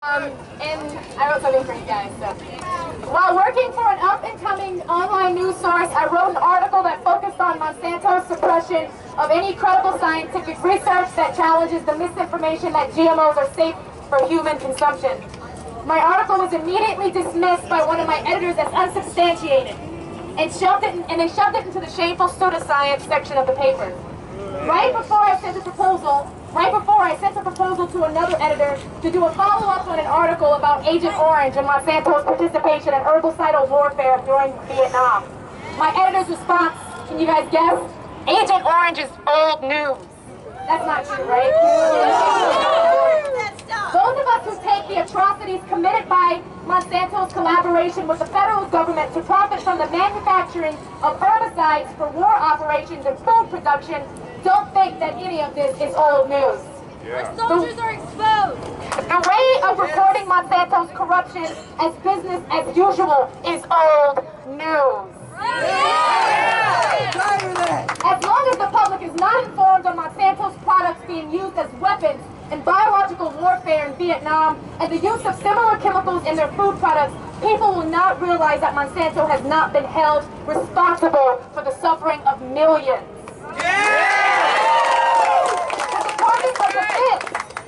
And I wrote something for you guys. So. While working for an up-and-coming online news source, I wrote an article that focused on Monsanto's suppression of any credible scientific research that challenges the misinformation that GMOs are safe for human consumption. My article was immediately dismissed by one of my editors as unsubstantiated, and they shoved it into the shameful pseudoscience section of the paper. Right before I sent a proposal to another editor to do a follow-up on an article about Agent Orange and Monsanto's participation in herbicidal warfare during Vietnam. My editor's response, can you guys guess? Agent Orange is old news. That's not true, right? Those of us who take the atrocities committed by Monsanto's collaboration with the federal government to profit from the manufacturing of herbicides for war operations and food production don't think that any of this is old news. Our soldiers are exposed. The way of reporting Monsanto's corruption as business as usual is old news. As long as the public is not informed on Monsanto's products being used as weapons in biological warfare in Vietnam and the use of similar chemicals in their food products, people will not realize that Monsanto has not been held responsible for the suffering of millions.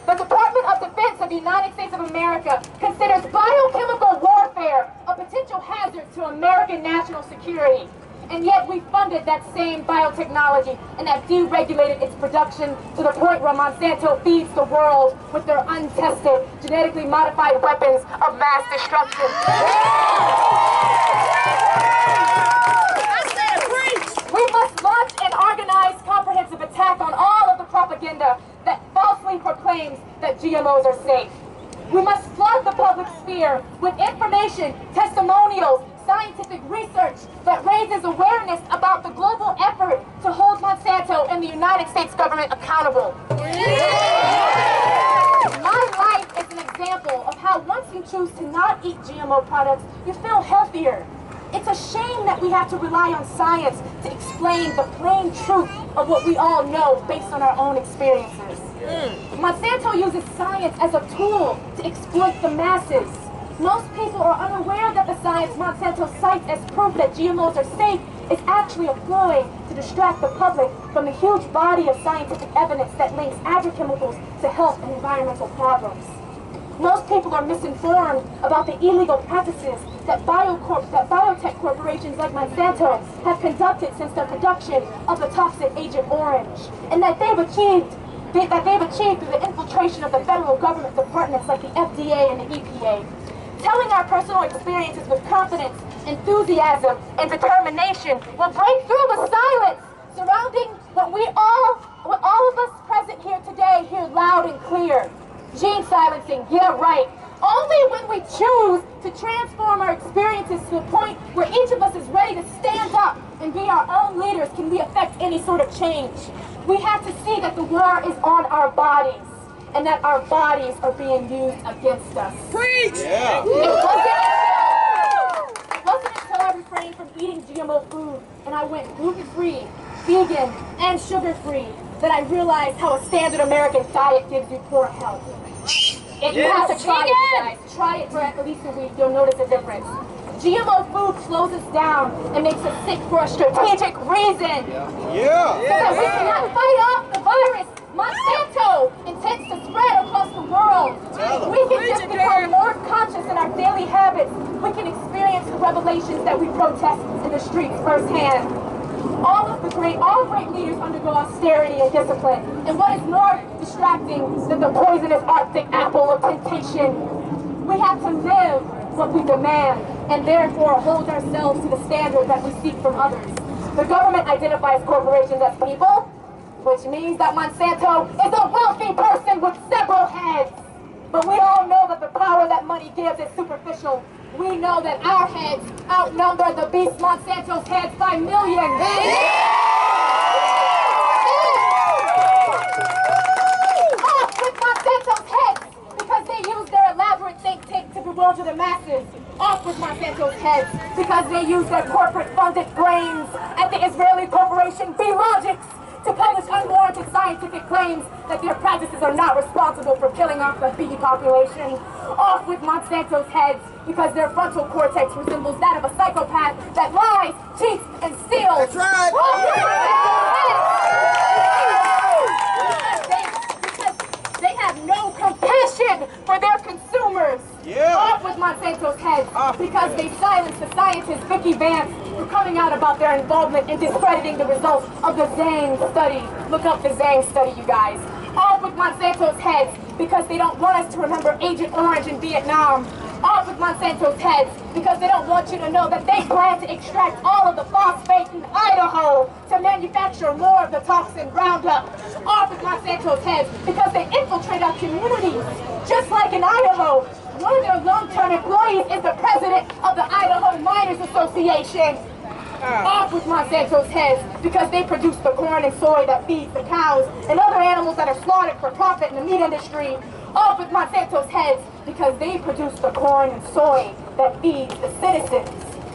The Department of Defense of the United States of America considers biochemical warfare a potential hazard to American national security. And yet we funded that same biotechnology and have deregulated its production to the point where Monsanto feeds the world with their untested, genetically modified weapons of mass destruction. We must launch an organized, comprehensive attack on all of the propaganda that falsely proclaims that GMOs are safe. We must flood the public sphere with information, testimonials, scientific research that raises awareness about the global effort to hold Monsanto and the United States government accountable. My life is an example of how once you choose to not eat GMO products, you feel healthier. It's a shame that we have to rely on science to explain the plain truth of what we all know based on our own experiences. Monsanto uses science as a tool to exploit the masses. Most people are unaware that the science Monsanto cites as proof that GMOs are safe is actually a ploy to distract the public from the huge body of scientific evidence that links agrochemicals to health and environmental problems. Most people are misinformed about the illegal practices that biotech corporations like Monsanto have conducted since their production of the toxic Agent Orange, and that they've achieved through the infiltration of the federal government departments like the FDA and the EPA. Telling our personal experiences with confidence, enthusiasm, and determination will break through the silence surrounding what all of us present here today hear loud and clear. Gene silencing, yeah, right. Only when we choose to transform our experiences to a point where each of us is ready to stand up and be our own leaders can we affect any sort of change. We have to see that the war is on our bodies and that our bodies are being used against us. Preach! Yeah. It wasn't until I refrained from eating GMO food and I went gluten-free, vegan, and sugar-free that I realized how a standard American diet gives you poor health. You have to try it, you guys. Try it for at least a week. You'll notice a difference. GMO food slows us down and makes us sick for a strategic reason. So that we cannot fight off the virus Monsanto intends to spread across the world. We can just become more conscious in our daily habits. We can experience the revelations that we protest in the streets firsthand. All great leaders undergo austerity and discipline. And what is more distracting than the poisonous Arctic apple of temptation? We have to live what we demand, and therefore hold ourselves to the standard that we seek from others. The government identifies corporations as people, which means that Monsanto is a wealthy person with several heads. But we all know that the power that money gives is superficial. We know that our heads outnumber the beast Monsanto's heads by millions. Off with Monsanto's heads, because they use their elaborate think tank to bewilder the masses. Off with Monsanto's heads, because they use their corporate-funded brains at the Israeli corporation B-Logics to publish unwarranted scientific claims that their practices are not responsible for killing off the bee population. Off with Monsanto's heads, because their frontal cortex resembles that of a psychopath that lies, cheats, and steals. That's right. Because they have no compassion for their consumers. Yeah. Off with Monsanto's heads, because they silence the scientist Vicky Vance for coming out about their involvement in discrediting the results of the Zhang study. Look up the Zhang study, you guys. Off with Monsanto's heads, because they don't want us to remember Agent Orange in Vietnam. Off with Monsanto's heads, because they don't want you to know that they plan to extract all of the phosphate in Idaho to manufacture more of the toxin Roundup. Off with Monsanto's heads, because they infiltrate our communities, just like in Idaho. One of their long-term employees is the president of the Idaho Miners Association. Off with Monsanto's heads, because they produce the corn and soy that feeds the cows and other animals that are slaughtered for profit in the meat industry. Off with Monsanto's heads, because they produce the corn and soy that feeds the citizens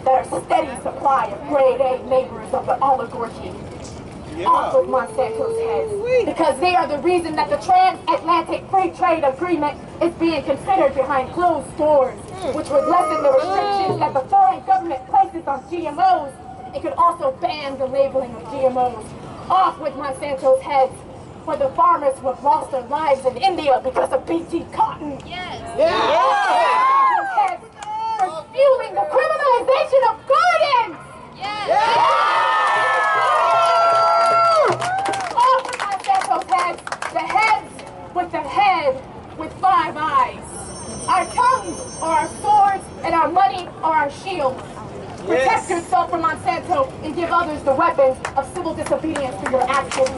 that are steady supply of grade A neighbors of the oligarchy. Off with Monsanto's heads, because they are the reason that the transatlantic free trade agreement is being considered behind closed doors, which would lessen the restrictions that the foreign government places on GMOs. It could also ban the labeling of GMOs. Off with Monsanto's heads, for the farmers who have lost their lives in India because of BT cotton. Yes. Monsanto's heads, for fueling the criminalization of gardens. Yes. Off with Monsanto's heads, the heads with the head with 5 eyes. Our tongues are our swords, and our money are our shields. Protect yourself from Monsanto and give others the weapons of civil disobedience for your actions.